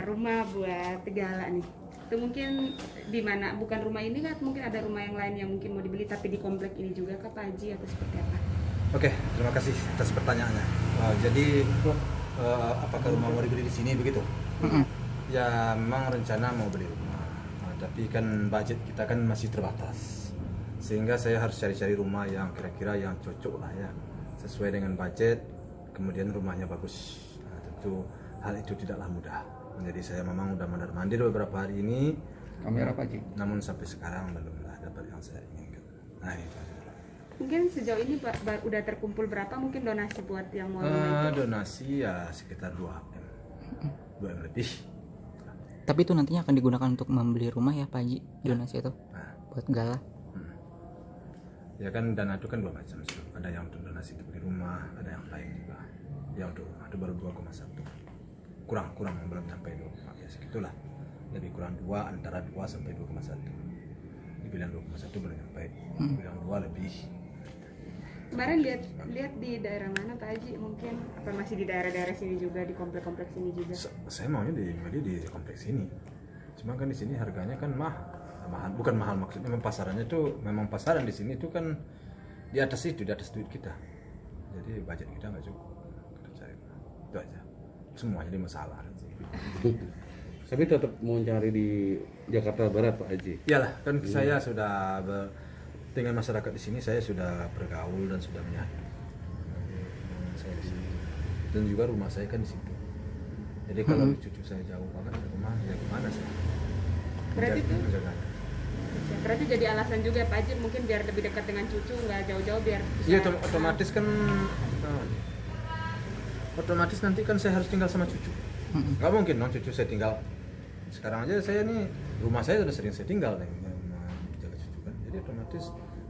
rumah buat Gala nih. Itu mungkin di mana? Bukan rumah ini kan? Mungkin ada rumah yang lain yang mungkin mau dibeli tapi di komplek ini juga kah Pak Haji atau seperti apa? Oke, terima kasih atas pertanyaannya. Jadi apakah rumah mau dibeli di sini begitu? Ya memang rencana mau beli rumah, tapi kan budget kita kan masih terbatas, sehingga saya harus cari-cari rumah yang kira-kira yang cocok lah ya, sesuai dengan budget, kemudian rumahnya bagus. Tentu hal itu tidaklah mudah. Jadi saya memang udah mandar-mandir beberapa hari ini. Kamera Pak Haji. Namun sampai sekarang belumlah dapat yang saya inginkan. Nah itu. Mungkin sejauh ini Pak udah terkumpul berapa mungkin donasi buat yang mau donasi ya sekitar 2M lebih. Tapi itu nantinya akan digunakan untuk membeli rumah ya Pak Haji, donasi itu buat Gala. Ya kan dana itu kan dua macam, ada yang untuk donasi untuk beli rumah, ada yang lain juga. Yang untuk itu baru 2,1, kurang belum sampai 2, ya segitulah, lebih kurang 2, antara 2 sampai 2,1. Dibilang 2,1 belum sampai, dibilang 2 lebih. Kemarin lihat di daerah mana Pak Haji? Mungkin apa masih di daerah-daerah sini juga, di komplek-komplek sini juga? Saya maunya di kompleks sini. Cuma kan di sini harganya kan mahal, bukan mahal maksudnya, memang pasarannya tuh, memang pasaran di sini itu kan di atas duit kita. Jadi budget kita nggak cukup. Kita cari itu aja. Semua jadi masalah. Tapi tetap mau cari di Jakarta Barat Pak Haji. Iyalah, kan saya sudah dengan masyarakat di sini, saya sudah bergaul dan sudah menyatu. Saya di sini. Dan juga rumah saya kan di situ. Jadi kalau cucu saya jauh banget dari rumah, ya gimana saya? Berarti jadi alasan juga Pak Haji mungkin biar lebih dekat dengan cucu, nggak jauh-jauh biar bisa. Iya, otomatis kan otomatis nanti kan saya harus tinggal sama cucu. Nggak mungkin dong cucu saya tinggal. Sekarang aja saya nih, rumah saya sudah sering saya tinggal nih, jaga cucu kan. Jadi otomatis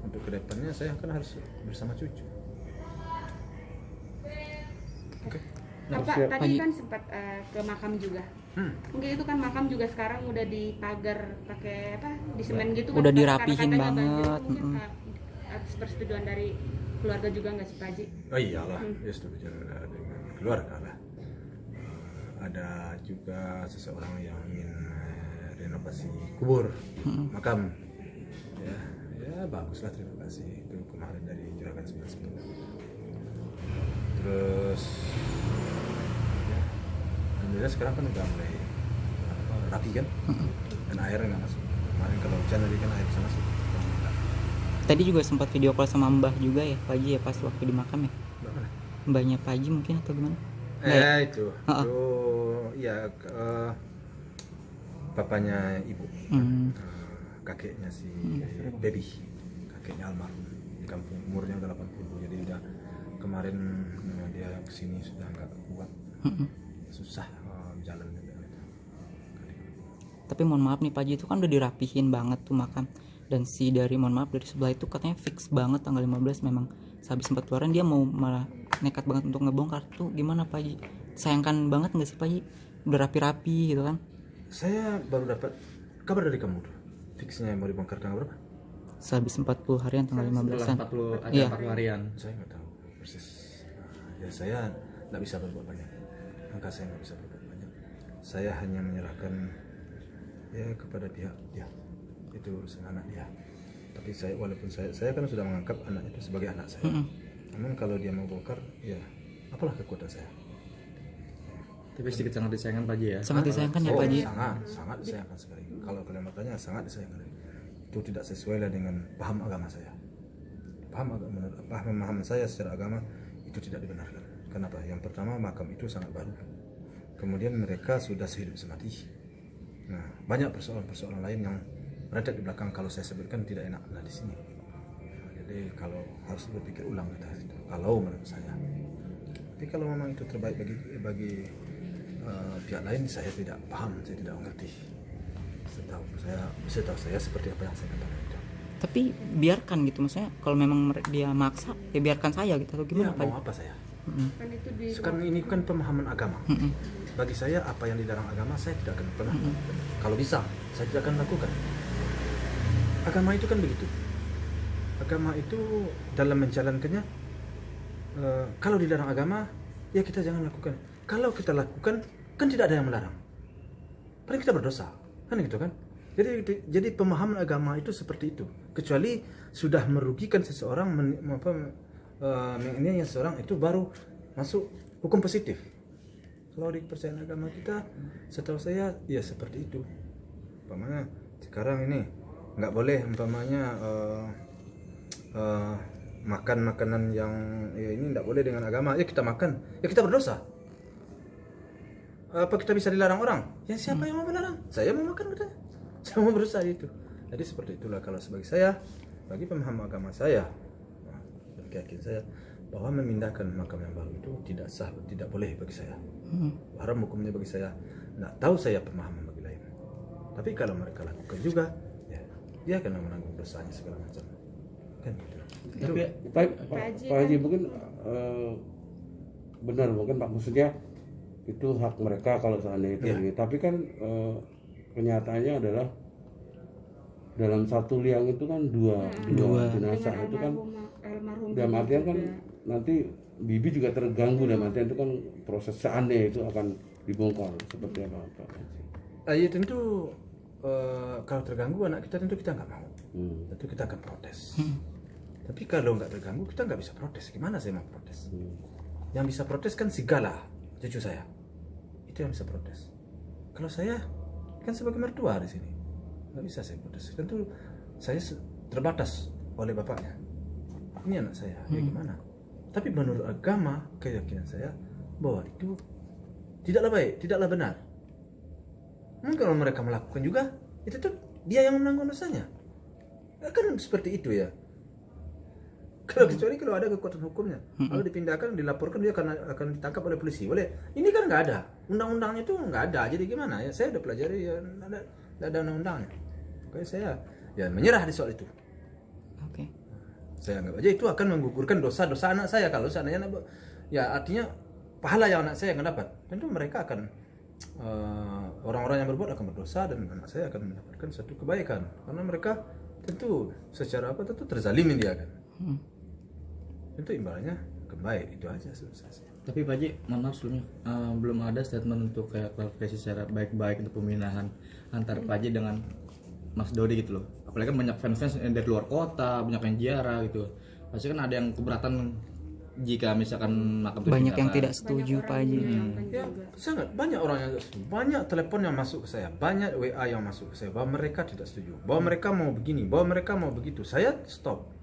untuk kedepannya saya kan harus bersama cucu. Oke. Bapak tadi kan sempat ke makam juga. Mungkin itu kan makam juga sekarang udah dipagar pakai apa? Di semen gitu kan. Udah dirapihin banget. Mungkin atas persetujuan dari keluarga juga nggak sih Pak Haji? Oh iyalah, ya setuju dengan keluarga lah. Ada juga seseorang yang ingin renovasi kubur, makam. Ya baguslah, terima kasih. Itu kemarin dari Juragan 99. Terus ya, alhamdulillah sekarang kan udah mulai rapi kan, dan air nggak masuk. Kemarin kalau hujan tadi kan air bisa masuk. Tadi juga sempat video call sama Mbah juga ya Pak Haji ya pas waktu di makam ya. Bagaimana? Mbahnya Pak Haji mungkin atau gimana? Itu ya bapaknya ibu, kakeknya si baby, kakeknya almarhum di kampung, umurnya udah 80, jadi udah kemarin dia kesini sudah nggak kuat, susah jalan juga. Tapi mohon maaf nih Pak Haji, itu kan udah dirapihin banget tuh makam, dan si dari mohon maaf dari sebelah itu katanya fix banget tanggal 15 memang sehabis sempat keluaran dia mau malah nekat banget untuk ngebongkar. Tuh gimana Pak Haji? Sayangkan banget nggak sih Pak Haji? Udah rapi-rapi gitu kan. Saya baru dapat kabar dari kamu tuh, fixnya mau dibongkar tanggal berapa? Sehabis 40 harian tanggal 15-an. 40 Iya. harian. Saya nggak tahu persis. Ya saya nggak bisa berbuat banyak, maka saya nggak bisa berbuat banyak. Saya hanya menyerahkan ya kepada pihak dia, itu urusan anak dia. Tapi saya, walaupun saya kan sudah menganggap anak itu sebagai anak saya, namun kalau dia mau bongkar, ya apalah kekuatan saya. Tapi sedikit sangat disayangkan Pak Haji ya. Sangat disayangkan ya Pak Haji. Sangat disayangkan sekali. Kalau kalian bertanya, sangat disayangkan. Itu tidak sesuai lah dengan paham agama saya. Pemahaman saya secara agama itu tidak dibenarkan. Kenapa? Yang pertama, makam itu sangat baru. Kemudian mereka sudah sehidup semati. Nah, banyak persoalan-persoalan lain yang berada di belakang, kalau saya sebutkan tidak enak lah di sini. Jadi kalau harus berpikir ulang kita itu, kalau menurut saya. Tapi kalau memang itu terbaik bagi pihak lain, saya tidak paham, saya tidak mengerti. Setahu saya seperti apa yang saya katakan itu. Tapi biarkan gitu, maksudnya kalau memang dia maksa ya biarkan saya gitu atau gimana Pak Haji? Mau apa saya? Kan itu di Sekarang ini kan pemahaman agama. Bagi saya apa yang dilarang agama saya tidak akan pernah. Kalau bisa saya tidak akan lakukan. Agama itu kan begitu. Agama itu dalam menjalankannya, kalau dilarang agama ya kita jangan lakukan. Kalau kita lakukan kan tidak ada yang melarang. paling kita berdosa, kan gitu kan. Jadi pemahaman agama itu seperti itu. Kecuali sudah merugikan seseorang, ini seseorang itu baru masuk hukum positif. Kalau di kepercayaan agama kita, setahu saya ya seperti itu. Umpamanya sekarang ini nggak boleh umpamanya makan makanan yang ya ini nggak boleh dengan agama. Ya kita makan, ya kita berdosa. Apa kita bisa dilarang orang? Ya siapa yang mau melarang? Saya mau makan katanya. Saya mau berusaha itu. Jadi seperti itulah kalau sebagai saya, bagi pemahaman agama saya dan keyakinan saya, bahwa memindahkan makam yang baru itu tidak sah, tidak boleh bagi saya. Haram hukumnya bagi saya. Nggak tahu saya pemahaman bagi lain. Tapi kalau mereka lakukan juga, ya dia akan menanggung dosanya segala macam. Kan gitu. Tapi Pak Haji mungkin benar mungkin Pak, maksudnya itu hak mereka kalau seandainya itu ini. Tapi kan kenyataannya adalah dalam satu liang itu kan dua jenazah itu kan, dalam artian kan nanti bibi juga terganggu, dalam artian itu kan proses seandainya itu akan dibongkar seperti apa Pak Haji? Ya tentu kalau terganggu anak kita tentu kita nggak mau, tentu kita akan protes. Tapi kalau nggak terganggu kita nggak bisa protes. Gimana saya mau protes? Yang bisa protes kan si Gala, cucu saya, itu yang bisa protes. Kalau saya kan sebagai mertua di sini nggak bisa saya protes. Tentu saya terbatas oleh bapaknya. Ini anak saya, ya gimana? Tapi menurut agama, keyakinan saya bahwa itu tidaklah baik, tidaklah benar. Kalau mereka melakukan juga, itu tuh dia yang menanggung dosanya. Kan seperti itu ya. Kecuali kalau ada kekuatan hukumnya, kalau dipindahkan, dilaporkan, dia akan ditangkap oleh polisi. Boleh. Ini kan nggak ada, undang-undangnya itu nggak ada. Jadi gimana ya? Saya udah pelajari ya, nggak ada undang-undangnya. Oke, saya ya menyerah di soal itu. Oke. Saya anggap aja itu akan menggugurkan dosa-dosa anak saya. Kalau seandainya ya artinya pahala yang anak saya akan dapat. Tentu mereka akan orang-orang yang berbuat akan berdosa dan anak saya akan mendapatkan satu kebaikan. Karena mereka tentu secara apa tentu terzalimi dia kan. Tentu imbalannya kebaik, itu aja selesai. Tapi Pak Haji, mohon maaf sebelumnya belum ada statement untuk kayak klarifikasi secara baik-baik untuk pemindahan antar Pak Haji dengan Mas Dodi gitu loh. Apalagi kan banyak fans-fans yang dari luar kota, banyak yang ziarah gitu. Pasti kan ada yang keberatan jika misalkan makam itu Banyak yang dipindahkan. tidak setuju Pak Haji. Ya, sangat banyak orang yang setuju. Banyak telepon yang masuk ke saya, banyak WA yang masuk ke saya bahwa mereka tidak setuju, bahwa mereka mau begini, bahwa mereka mau begitu. Saya stop.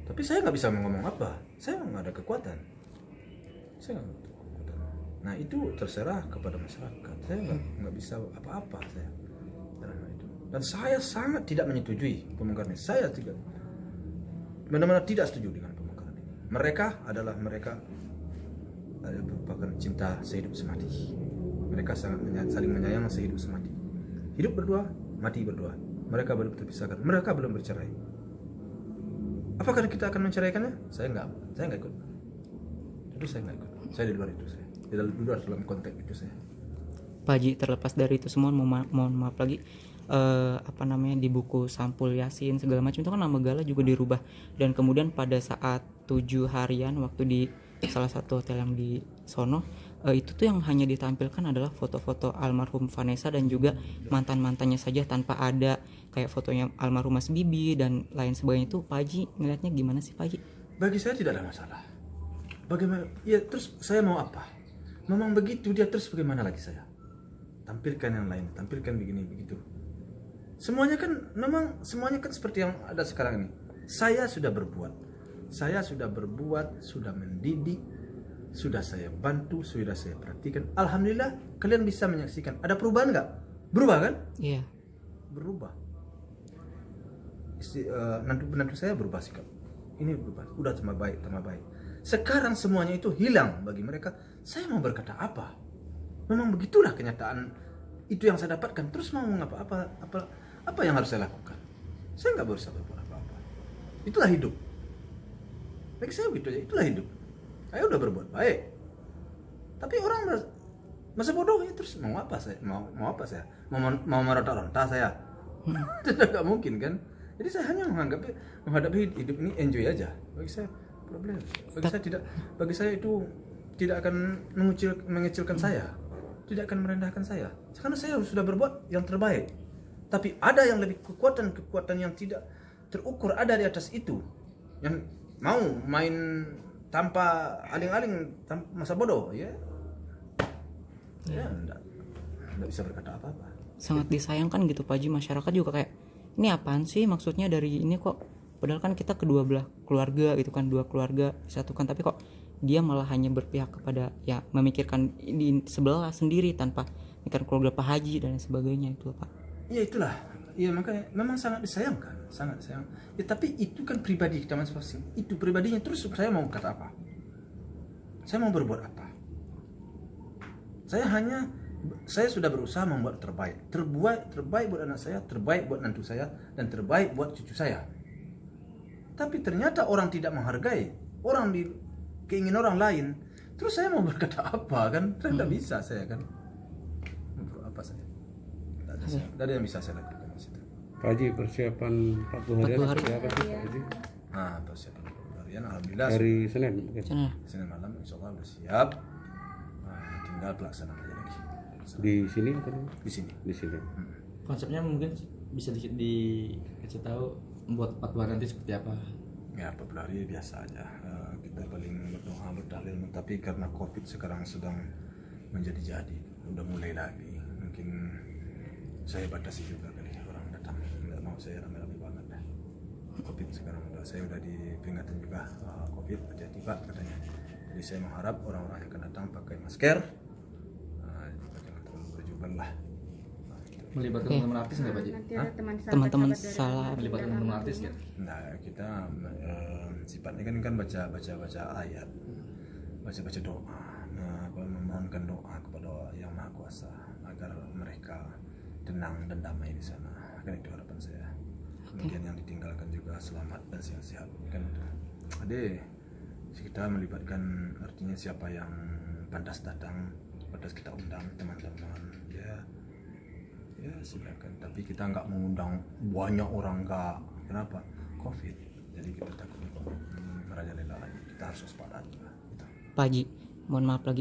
Tapi saya nggak bisa ngomong apa. Saya nggak ada kekuatan. Saya nggak ada kekuatan. Nah itu terserah kepada masyarakat. Saya nggak bisa apa-apa saya dalam hal itu. Dan saya sangat tidak menyetujui pembongkaran ini. Saya tidak, benar-benar tidak setuju dengan pembongkaran ini. Mereka merupakan cinta sehidup semati. Mereka sangat saling menyayang sehidup semati. Hidup berdua, mati berdua. Mereka belum terpisahkan. Mereka belum bercerai. Apakah kita akan menceraikannya? Saya nggak ikut. Itu saya nggak ikut. Saya di luar itu, saya di luar dalam konteks itu saya. Pak Haji, terlepas dari itu semua mohon maaf lagi, di buku sampul Yasin segala macam itu kan nama Gala juga dirubah, dan kemudian pada saat 7 harian waktu di salah satu hotel yang di sono, itu tuh yang hanya ditampilkan adalah foto-foto almarhum Vanessa dan juga mantan-mantannya saja, tanpa ada kayak fotonya almarhum Mas Bibi dan lain sebagainya. Itu Pak Haji ngelihatnya gimana sih Pak Haji? Bagi saya tidak ada masalah. Bagaimana? Ya terus saya mau apa? Memang begitu dia, terus bagaimana lagi saya? Tampilkan yang lain, tampilkan begini begitu. Semuanya kan seperti yang ada sekarang ini. Saya sudah berbuat, sudah mendidik, sudah saya bantu, sudah saya perhatikan. Alhamdulillah kalian bisa menyaksikan. Ada perubahan nggak? Berubah kan? Iya. Berubah. Menantu saya berubah sikap. Ini berubah, udah tambah baik. Sekarang semuanya itu hilang bagi mereka. Saya mau berkata apa? Memang begitulah kenyataan itu yang saya dapatkan. Terus mau apa yang harus saya lakukan? Saya nggak berusaha berbuat apa-apa. Itulah hidup. Bagi saya begitu aja. Itulah hidup. Saya udah berbuat baik. Tapi orang masa bodoh ya, terus mau apa saya? Mau apa saya? Mau meronta-ronta saya? Tidak mungkin kan? Jadi saya hanya menghadapi hidup ini enjoy aja. Bagi saya problem. Bagi saya itu tidak akan mengecilkan saya. tidak akan merendahkan saya karena saya sudah berbuat yang terbaik. Tapi ada yang lebih kekuatan yang tidak terukur ada di atas itu, yang mau main tanpa aling-aling, tanpa masa bodoh, ya enggak bisa berkata apa-apa. Sangat disayangkan gitu Pak Haji, masyarakat juga kayak ini apaan sih maksudnya dari ini kok, padahal kan kita kedua belah keluarga gitu kan, dua keluarga disatukan, tapi kok dia malah hanya berpihak kepada ya memikirkan di sebelah sendiri tanpa memikirkan keluarga Pak Haji dan lain sebagainya itu Pak. Ya itulah, ya makanya memang sangat disayangkan, sangat disayang. Ya tapi itu kan pribadi kita masing-masing, itu pribadinya. Terus saya mau kata apa? Saya mau berbuat apa? Saya sudah berusaha membuat terbaik buat anak saya, terbaik buat nantu saya, dan terbaik buat cucu saya. Tapi ternyata orang tidak menghargai, orang keinginan orang lain. Terus saya mau berkata apa kan? Tidak bisa saya kan. Apa saya? Tidak ada yang bisa saya lakukan di situ. Pak Haji, persiapan 40 harian 40 hari. seperti apa sih Pak Haji? Nah, persiapan harian alhamdulillah Hari Senin mungkin. Sana. Senin malam insyaallah udah siap. Tinggal pelaksanaan aja lagi. Di sini atau Di sini. di sini? Konsepnya mungkin bisa dikasih tahu membuat 40 hari nanti seperti apa. Ya 40 hari biasa aja. Kita paling berdoa berdahlil, tapi karena Covid sekarang sedang menjadi udah mulai lagi. Mungkin saya batasi juga kali orang datang. Nggak mau saya rame-rame banget dah. Covid sekarang saya udah diperingatkan juga Covid hati-hati Pak katanya. Jadi saya mengharap orang-orang yang akan datang pakai masker. Jangan terlalu berjubel lah. Melibatkan teman-teman artis nggak Pak Haji? Nanti ada Teman-teman sahabat-sahabat dari salah. Melibatkan teman-teman artis nggak? Nah kita sifatnya kan baca ayat, baca doa, memohonkan doa kepada Yang Maha Kuasa agar mereka tenang dan damai di sana. Kan itu harapan saya. Kemudian yang ditinggalkan juga selamat dan sehat-sehat. Kan itu. Jadi kita melibatkan, artinya siapa yang pantas datang, pantas kita undang teman-teman. Ya silakan. Tapi kita nggak mengundang banyak orang, nggak. Kenapa? Covid. Jadi kita takut merajalela lagi. Kita harus waspada juga. Gitu. Pak Haji, mohon maaf lagi,